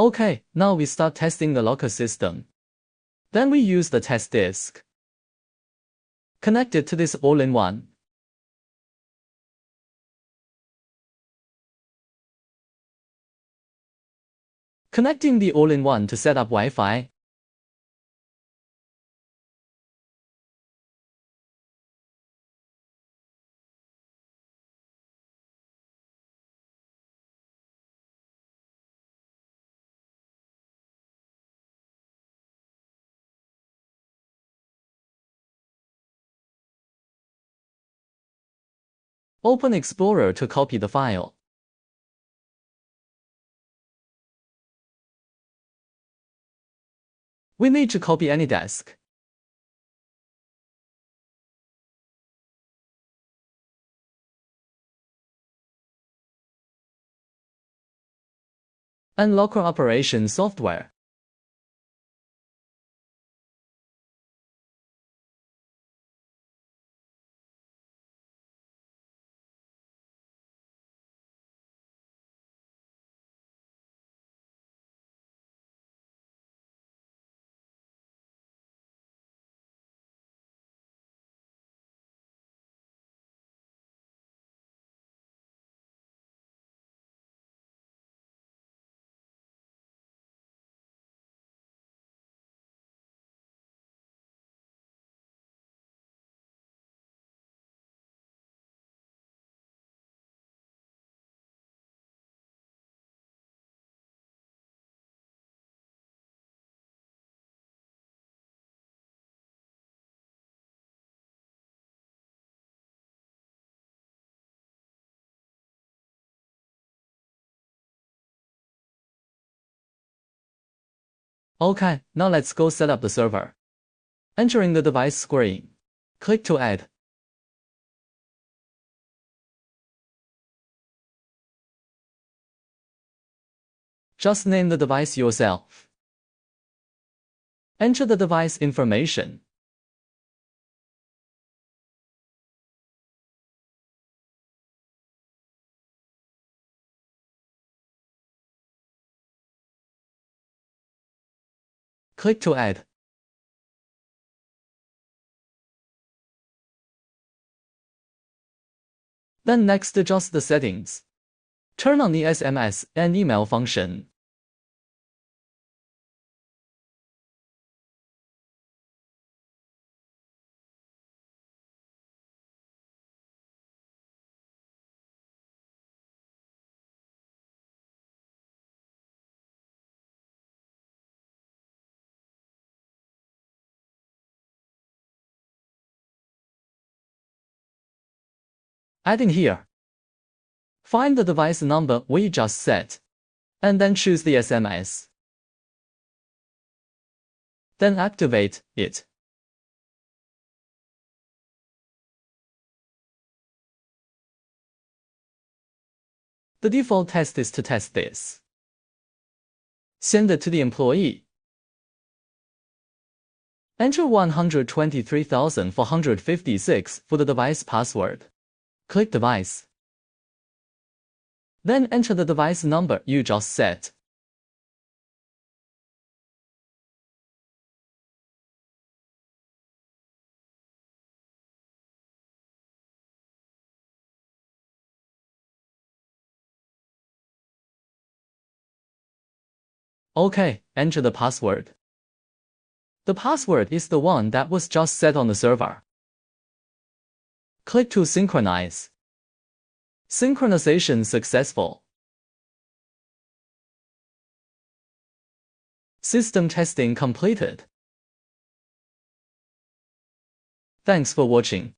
Okay, now we start testing the locker system. Then we use the test disk. Connect it to this all-in-one. Connecting the all-in-one to set up Wi-Fi. Open Explorer to copy the file. We need to copy any disk. And locker operation software. Okay, now let's go set up the server. Entering the device screen. Click to add. Just name the device yourself. Enter the device information. Click to add. Then next adjust the settings. Turn on the SMS and email function. Adding here. Find the device number we just set, and then choose the SMS. Then activate it. The default test is to test this. Send it to the employee. Enter 123,456 for the device password. Click device. Then enter the device number you just set. Okay, enter the password. The password is the one that was just set on the server. Click to synchronize. Synchronization successful. System testing completed. Thanks for watching.